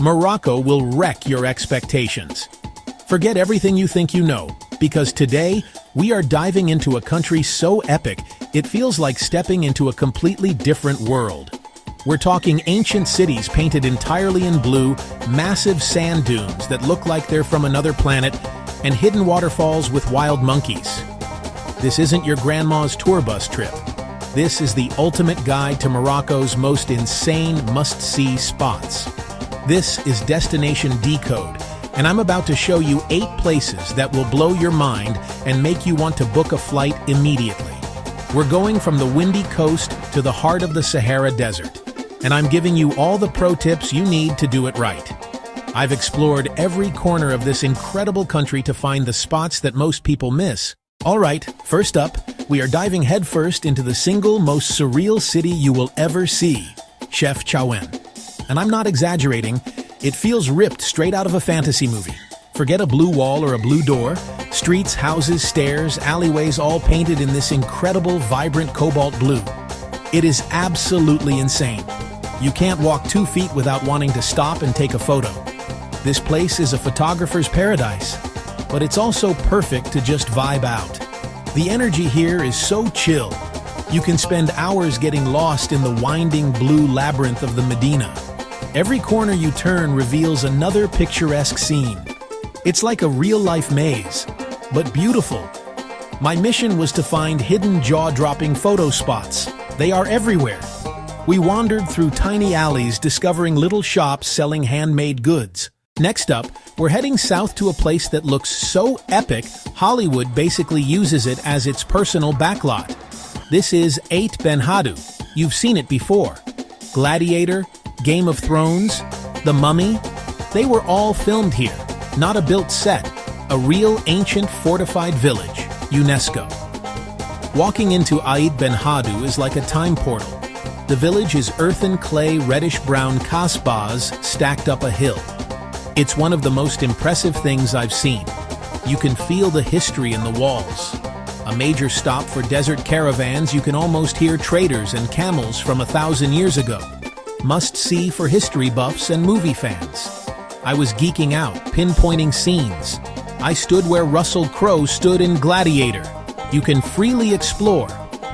Morocco will wreck your expectations. Forget everything you think you know, because today we are diving into a country so epic it feels like stepping into a completely different world. We're talking ancient cities painted entirely in blue, massive sand dunes that look like they're from another planet, and hidden waterfalls with wild monkeys. This isn't your grandma's tour bus trip. This is the ultimate guide to Morocco's most insane must-see spots. This is Destination Decode, and I'm about to show you 8 places that will blow your mind and make you want to book a flight immediately. We're going from the windy coast to the heart of the Sahara Desert, and I'm giving you all the pro tips you need to do it right. I've explored every corner of this incredible country to find the spots that most people miss. All right, first up, we are diving headfirst into the single most surreal city you will ever see, Chefchaouen. And I'm not exaggerating, it feels ripped straight out of a fantasy movie. Forget a blue wall or a blue door. Streets, houses, stairs, alleyways all painted in this incredible, vibrant cobalt blue. It is absolutely insane. You can't walk 2 feet without wanting to stop and take a photo. This place is a photographer's paradise, but it's also perfect to just vibe out. The energy here is so chill. You can spend hours getting lost in the winding blue labyrinth of the Medina. Every corner you turn reveals another picturesque scene. It's like a real-life maze, but beautiful. My mission was to find hidden jaw-dropping photo spots. They are everywhere. We wandered through tiny alleys, discovering little shops selling handmade goods. Next up, we're heading south to a place that looks so epic, Hollywood basically uses it as its personal backlot. This is Aït Benhaddou. You've seen it before. Gladiator, Game of Thrones, The Mummy, they were all filmed here. Not a built set, a real ancient fortified village, UNESCO. Walking into Aït Benhaddou is like a time portal. The village is earthen clay reddish-brown kasbahs stacked up a hill. It's one of the most impressive things I've seen. You can feel the history in the walls. A major stop for desert caravans, you can almost hear traders and camels from 1,000 years ago. Must see for history buffs and movie fans. I was geeking out, pinpointing scenes. I stood where Russell Crowe stood in Gladiator. You can freely explore,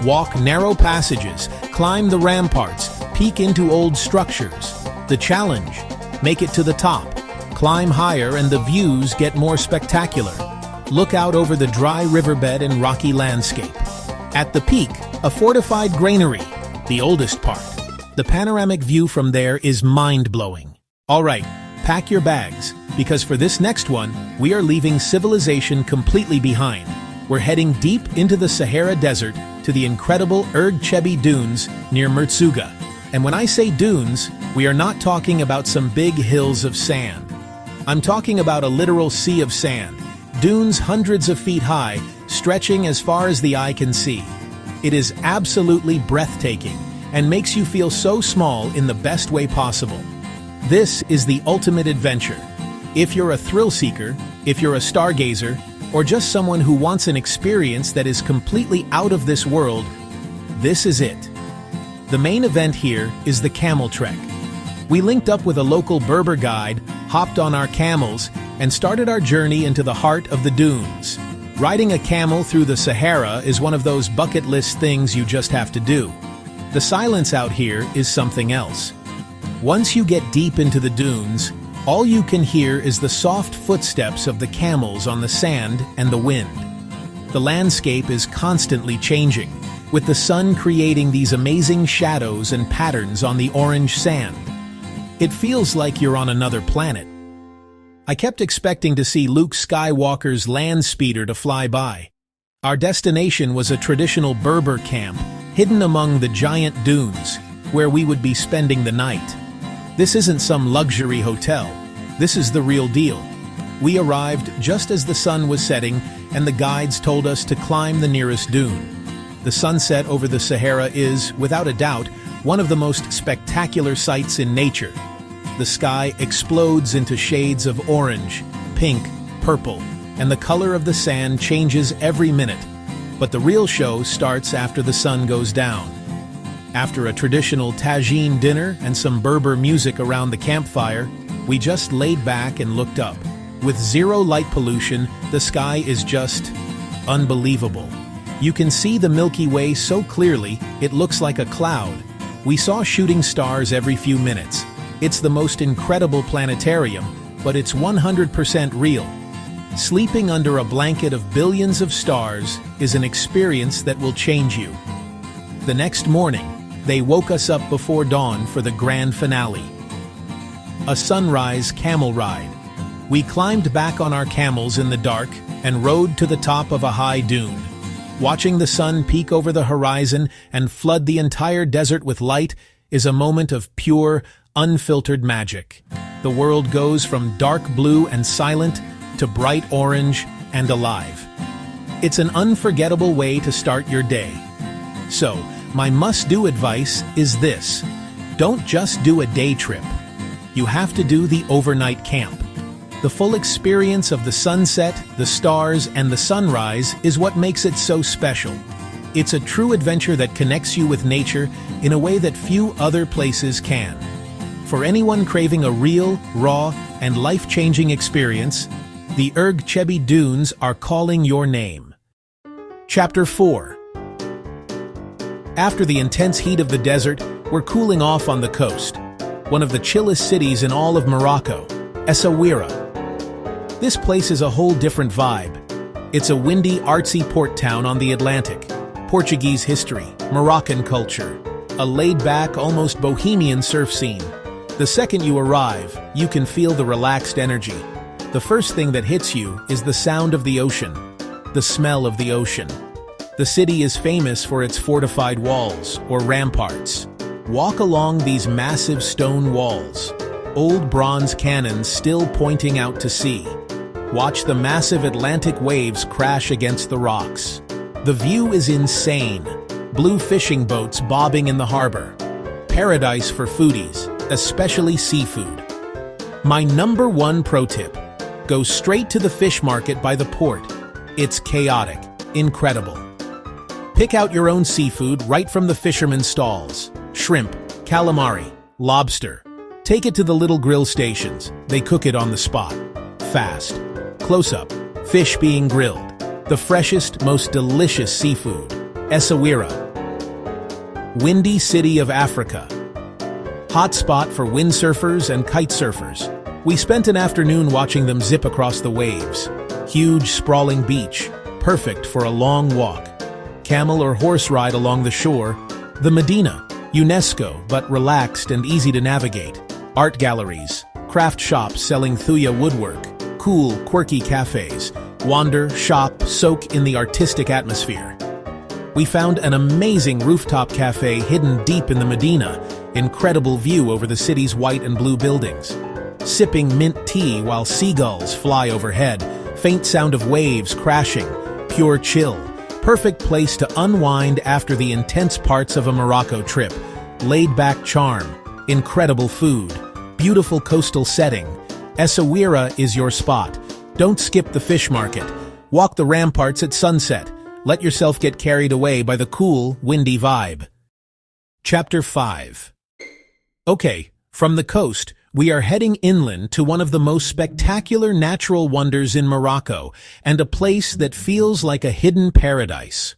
walk narrow passages, climb the ramparts, peek into old structures. The challenge: make it to the top. Climb higher and the views get more spectacular. Look out over the dry riverbed and rocky landscape. At the peak, a fortified granary, the oldest part. The panoramic view from there is mind-blowing. All right, pack your bags, because for this next one, we are leaving civilization completely behind. We're heading deep into the Sahara Desert to the incredible Erg Chebi Dunes near Merzouga. And when I say dunes, we are not talking about some big hills of sand. I'm talking about a literal sea of sand, dunes hundreds of feet high, stretching as far as the eye can see. It is absolutely breathtaking and makes you feel so small in the best way possible. This is the ultimate adventure. If you're a thrill seeker, if you're a stargazer, or just someone who wants an experience that is completely out of this world, this is it. The main event here is the camel trek. We linked up with a local Berber guide, hopped on our camels, and started our journey into the heart of the dunes. Riding a camel through the Sahara is one of those bucket list things you just have to do. The silence out here is something else. Once you get deep into the dunes, all you can hear is the soft footsteps of the camels on the sand and the wind. The landscape is constantly changing, with the sun creating these amazing shadows and patterns on the orange sand. It feels like you're on another planet. I kept expecting to see Luke Skywalker's land speeder to fly by. Our destination was a traditional Berber camp, hidden among the giant dunes, where we would be spending the night. This isn't some luxury hotel. This is the real deal. We arrived just as the sun was setting, and the guides told us to climb the nearest dune. The sunset over the Sahara is, without a doubt, one of the most spectacular sights in nature. The sky explodes into shades of orange, pink, purple, and the color of the sand changes every minute. But the real show starts after the sun goes down. After a traditional tagine dinner and some Berber music around the campfire, We just laid back and looked up. With zero light pollution, the sky is just unbelievable. You can see the Milky Way so clearly, it looks like a cloud. We saw shooting stars every few minutes. It's the most incredible planetarium, but it's 100% real. Sleeping under a blanket of billions of stars is an experience that will change you. The next morning, they woke us up before dawn for the grand finale. A sunrise camel ride. We climbed back on our camels in the dark and rode to the top of a high dune. Watching the sun peek over the horizon and flood the entire desert with light is a moment of pure, unfiltered magic. The world goes from dark blue and silent to bright orange and alive. It's an unforgettable way to start your day. So, my must-do advice is this: don't just do a day trip. You have to do the overnight camp. The full experience of the sunset, the stars, and the sunrise is what makes it so special. It's a true adventure that connects you with nature in a way that few other places can. For anyone craving a real, raw, and life-changing experience, the Erg Chebi Dunes are calling your name. Chapter 4. After the intense heat of the desert, we're cooling off on the coast. One of the chillest cities in all of Morocco, Essaouira. This place is a whole different vibe. It's a windy, artsy port town on the Atlantic. Portuguese history, Moroccan culture, a laid-back, almost bohemian surf scene. The second you arrive, you can feel the relaxed energy. The first thing that hits you is the sound of the ocean, the smell of the ocean. The city is famous for its fortified walls, or ramparts. Walk along these massive stone walls, old bronze cannons still pointing out to sea. Watch the massive Atlantic waves crash against the rocks. The view is insane. Blue fishing boats bobbing in the harbor. Paradise for foodies, especially seafood. My number one pro tip: go straight to the fish market by the port. It's chaotic, incredible. Pick out your own seafood right from the fishermen's stalls. Shrimp, calamari, lobster. Take it to the little grill stations. They cook it on the spot. Fast. Close-up. Fish being grilled. The freshest, most delicious seafood. Essaouira. Windy city of Africa. Hot spot for windsurfers and kite surfers. We spent an afternoon watching them zip across the waves. Huge, sprawling beach. Perfect for a long walk. Camel or horse ride along the shore. The Medina. UNESCO, but relaxed and easy to navigate. Art galleries. Craft shops selling thuya woodwork. Cool, quirky cafes. Wander, shop, soak in the artistic atmosphere. We found an amazing rooftop cafe hidden deep in the Medina. Incredible view over the city's white and blue buildings. Sipping mint tea while seagulls fly overhead. Faint sound of waves crashing. Pure chill. Perfect place to unwind after the intense parts of a Morocco trip. Laid-back charm. Incredible food. Beautiful coastal setting. Essaouira is your spot. Don't skip the fish market. Walk the ramparts at sunset. Let yourself get carried away by the cool, windy vibe. Chapter 5. Okay, from the coast, we are heading inland to one of the most spectacular natural wonders in Morocco, and a place that feels like a hidden paradise.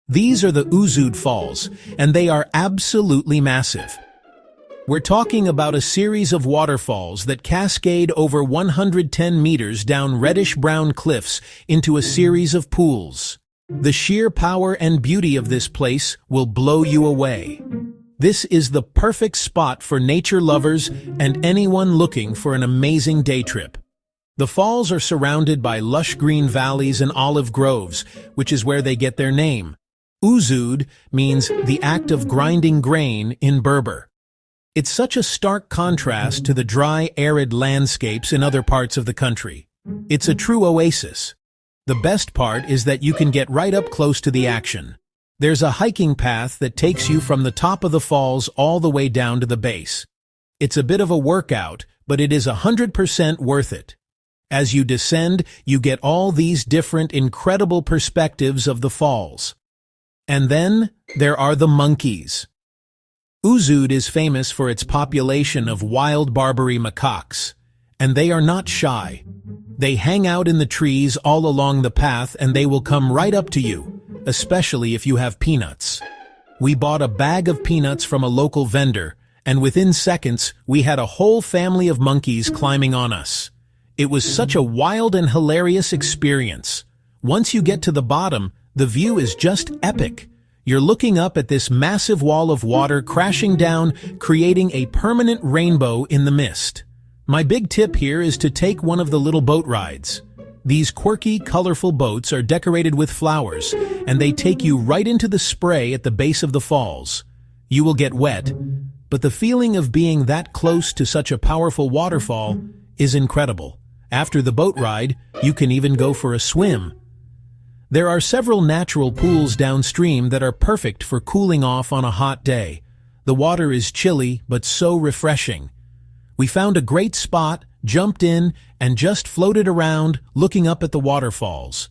These are the Ouzoud Falls, and they are absolutely massive. We're talking about a series of waterfalls that cascade over 110 meters down reddish-brown cliffs into a series of pools. The sheer power and beauty of this place will blow you away. This is the perfect spot for nature lovers and anyone looking for an amazing day trip. The falls are surrounded by lush green valleys and olive groves, which is where they get their name. Ouzoud means the act of grinding grain in Berber. It's such a stark contrast to the dry, arid landscapes in other parts of the country. It's a true oasis. The best part is that you can get right up close to the action. There's a hiking path that takes you from the top of the falls all the way down to the base. It's a bit of a workout, but it is 100% worth it. As you descend, you get all these different, incredible perspectives of the falls. And then, there are the monkeys. Ouzoud is famous for its population of wild Barbary macaques, and they are not shy. They hang out in the trees all along the path and they will come right up to you, especially if you have peanuts. We bought a bag of peanuts from a local vendor, and within seconds we had a whole family of monkeys climbing on us. It was such a wild and hilarious experience. Once you get to the bottom, the view is just epic. You're looking up at this massive wall of water crashing down, creating a permanent rainbow in the mist. My big tip here is to take one of the little boat rides. These quirky, colorful boats are decorated with flowers, and they take you right into the spray at the base of the falls. You will get wet, but the feeling of being that close to such a powerful waterfall is incredible. After the boat ride, you can even go for a swim. There are several natural pools downstream that are perfect for cooling off on a hot day. The water is chilly, but so refreshing. We found a great spot, jumped in, and just floated around, looking up at the waterfalls.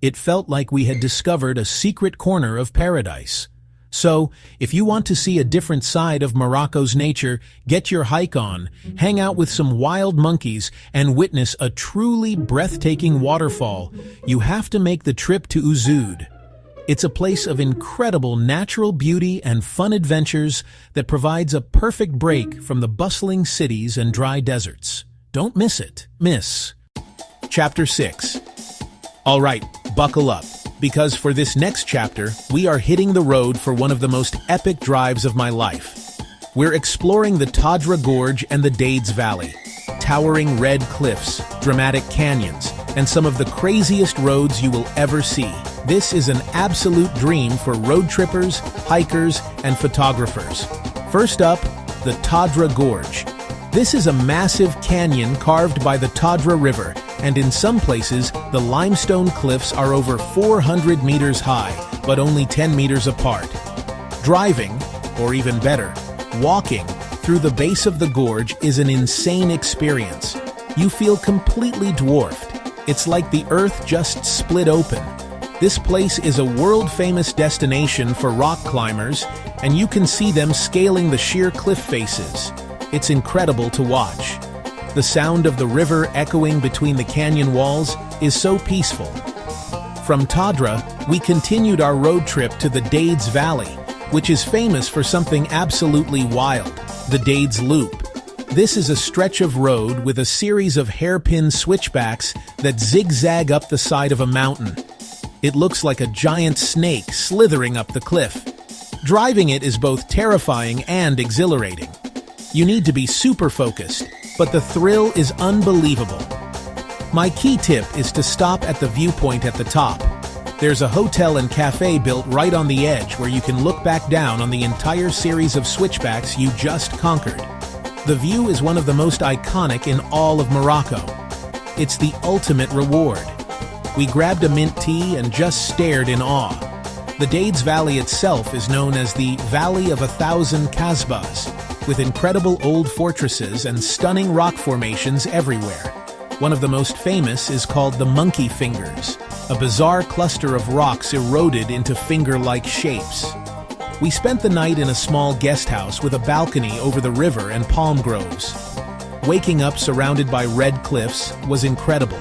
It felt like we had discovered a secret corner of paradise. So, if you want to see a different side of Morocco's nature, get your hike on, hang out with some wild monkeys, and witness a truly breathtaking waterfall, you have to make the trip to Ouzoud. It's a place of incredible natural beauty and fun adventures that provides a perfect break from the bustling cities and dry deserts. Don't miss it. Chapter 6. All right, buckle up, because for this next chapter, we are hitting the road for one of the most epic drives of my life. We're exploring the Tadra Gorge and the Dades Valley, towering red cliffs, dramatic canyons, and some of the craziest roads you will ever see. This is an absolute dream for road trippers, hikers, and photographers. First up, the Tadra Gorge. This is a massive canyon carved by the Tadra River, and in some places, the limestone cliffs are over 400 meters high, but only 10 meters apart. Driving, or even better, walking through the base of the gorge is an insane experience. You feel completely dwarfed. It's like the earth just split open. This place is a world-famous destination for rock climbers, and you can see them scaling the sheer cliff faces. It's incredible to watch. The sound of the river echoing between the canyon walls is so peaceful. From Tadra, we continued our road trip to the Dades Valley, which is famous for something absolutely wild, the Dades Loop. This is a stretch of road with a series of hairpin switchbacks that zigzag up the side of a mountain. It looks like a giant snake slithering up the cliff. Driving it is both terrifying and exhilarating. You need to be super focused, but the thrill is unbelievable. My key tip is to stop at the viewpoint at the top. There's a hotel and cafe built right on the edge where you can look back down on the entire series of switchbacks you just conquered. The view is one of the most iconic in all of Morocco. It's the ultimate reward. We grabbed a mint tea and just stared in awe. The Dades Valley itself is known as the Valley of 1,000 Kasbahs, with incredible old fortresses and stunning rock formations everywhere. One of the most famous is called the Monkey Fingers, a bizarre cluster of rocks eroded into finger-like shapes. We spent the night in a small guest house with a balcony over the river and palm groves. Waking up surrounded by red cliffs was incredible.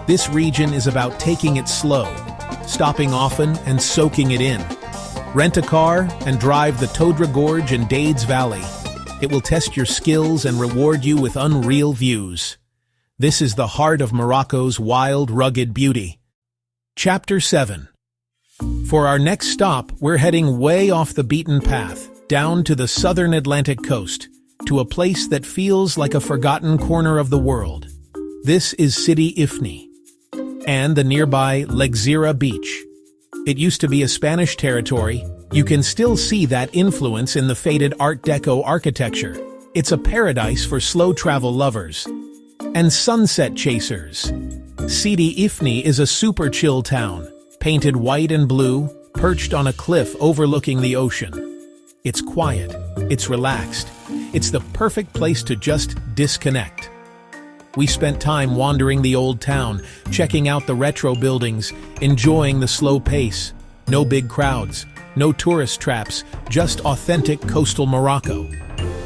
This region is about taking it slow, stopping often and soaking it in. Rent a car and drive the Tadra Gorge and Dades Valley. It will test your skills and reward you with unreal views. This is the heart of Morocco's wild, rugged beauty. Chapter 7. For our next stop, we're heading way off the beaten path, down to the southern Atlantic coast, to a place that feels like a forgotten corner of the world. This is Sidi Ifni, and the nearby Essaouira beach. It used to be a Spanish territory. You can still see that influence in the faded Art Deco architecture. It's a paradise for slow travel lovers and sunset chasers. Sidi Ifni is a super chill town, painted white and blue, perched on a cliff overlooking the ocean. It's quiet, it's relaxed, it's the perfect place to just disconnect. We spent time wandering the old town, checking out the retro buildings, enjoying the slow pace. No big crowds, no tourist traps, just authentic coastal Morocco.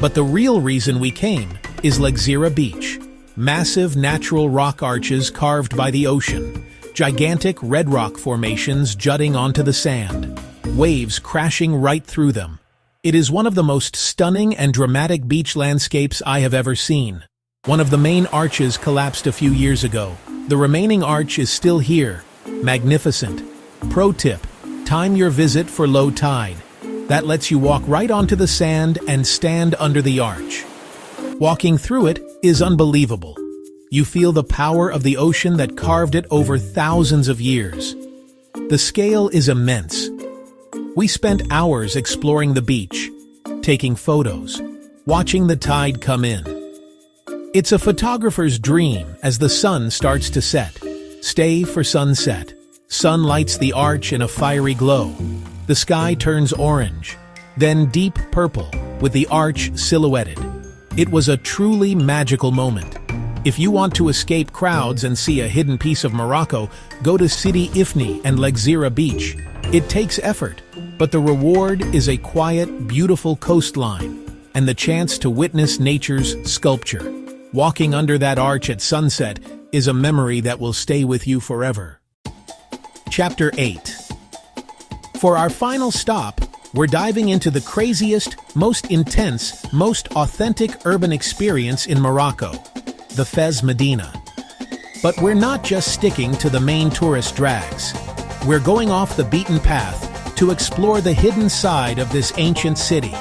But the real reason we came is Essaouira Beach. Massive natural rock arches carved by the ocean, gigantic red rock formations jutting onto the sand, waves crashing right through them. It is one of the most stunning and dramatic beach landscapes I have ever seen. One of the main arches collapsed a few years ago. The remaining arch is still here. Magnificent. Pro tip: time your visit for low tide. That lets you walk right onto the sand and stand under the arch. Walking through it is unbelievable. You feel the power of the ocean that carved it over thousands of years. The scale is immense. We spent hours exploring the beach, taking photos, watching the tide come in. It's a photographer's dream as the sun starts to set. Stay for sunset. Sun lights the arch in a fiery glow. The sky turns orange, then deep purple, with the arch silhouetted. It was a truly magical moment. If you want to escape crowds and see a hidden piece of Morocco, go to Sidi Ifni and Essaouira Beach. It takes effort, but the reward is a quiet, beautiful coastline and the chance to witness nature's sculpture. Walking under that arch at sunset is a memory that will stay with you forever. Chapter 8. For our final stop, we're diving into the craziest, most intense, most authentic urban experience in Morocco, the Fez Medina. But we're not just sticking to the main tourist drags. We're going off the beaten path to explore the hidden side of this ancient city.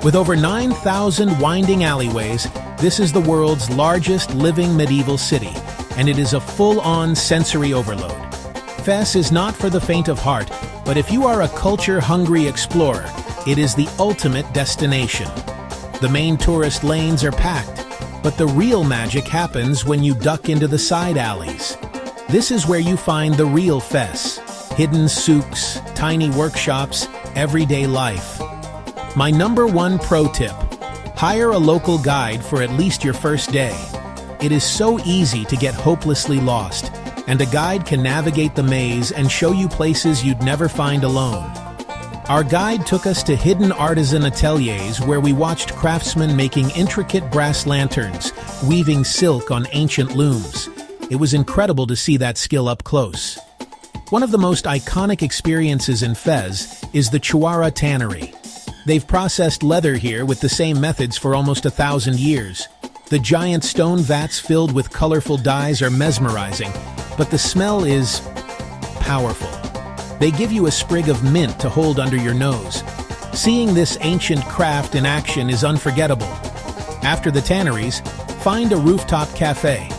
With over 9,000 winding alleyways, this is the world's largest living medieval city, and it is a full-on sensory overload. Fez is not for the faint of heart, but if you are a culture-hungry explorer, it is the ultimate destination. The main tourist lanes are packed, but the real magic happens when you duck into the side alleys. This is where you find the real Fez. Hidden souks, tiny workshops, everyday life. My #1 pro tip: hire a local guide for at least your first day. It is so easy to get hopelessly lost, and a guide can navigate the maze and show you places you'd never find alone. Our guide took us to hidden artisan ateliers where we watched craftsmen making intricate brass lanterns, weaving silk on ancient looms. It was incredible to see that skill up close. One of the most iconic experiences in Fez is the Chouara tannery. They've processed leather here with the same methods for almost 1,000 years. The giant stone vats filled with colorful dyes are mesmerizing, but the smell is powerful. They give you a sprig of mint to hold under your nose. Seeing this ancient craft in action is unforgettable. After the tanneries, find a rooftop cafe.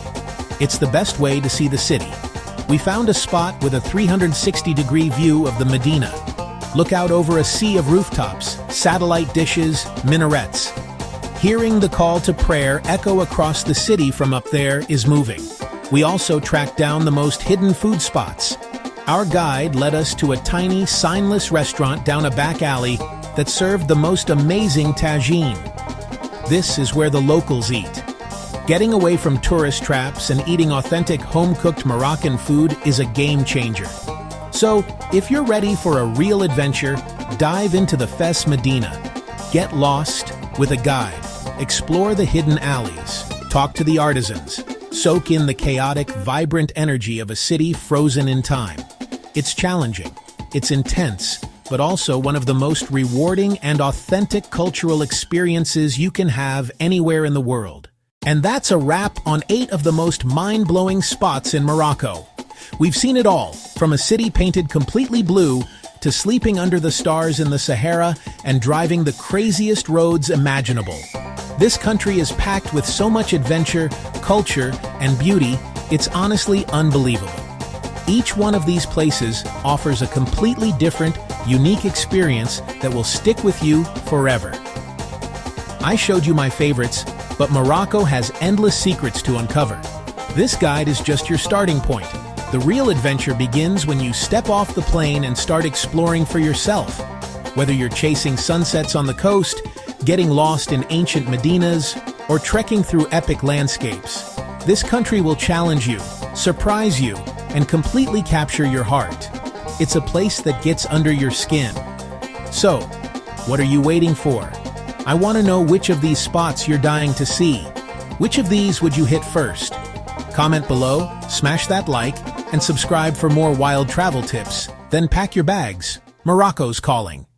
It's the best way to see the city. We found a spot with a 360-degree view of the Medina. Look out over a sea of rooftops, satellite dishes, minarets. Hearing the call to prayer echo across the city from up there is moving. We also tracked down the most hidden food spots. Our guide led us to a tiny, signless restaurant down a back alley that served the most amazing tagine. This is where the locals eat. Getting away from tourist traps and eating authentic home-cooked Moroccan food is a game changer. So, if you're ready for a real adventure, dive into the Fez Medina. Get lost with a guide. Explore the hidden alleys. Talk to the artisans. Soak in the chaotic, vibrant energy of a city frozen in time. It's challenging, it's intense, but also one of the most rewarding and authentic cultural experiences you can have anywhere in the world. And that's a wrap on 8 of the most mind-blowing spots in Morocco. We've seen it all, from a city painted completely blue to sleeping under the stars in the Sahara and driving the craziest roads imaginable. This country is packed with so much adventure, culture, and beauty, it's honestly unbelievable. Each one of these places offers a completely different, unique experience that will stick with you forever. I showed you my favorites, but Morocco has endless secrets to uncover. This guide is just your starting point. The real adventure begins when you step off the plane and start exploring for yourself. Whether you're chasing sunsets on the coast, getting lost in ancient Medinas, or trekking through epic landscapes, this country will challenge you, surprise you, and completely capture your heart. It's a place that gets under your skin. So, what are you waiting for? I want to know which of these spots you're dying to see. Which of these would you hit first? Comment below, smash that like, and subscribe for more wild travel tips. Then pack your bags. Morocco's calling.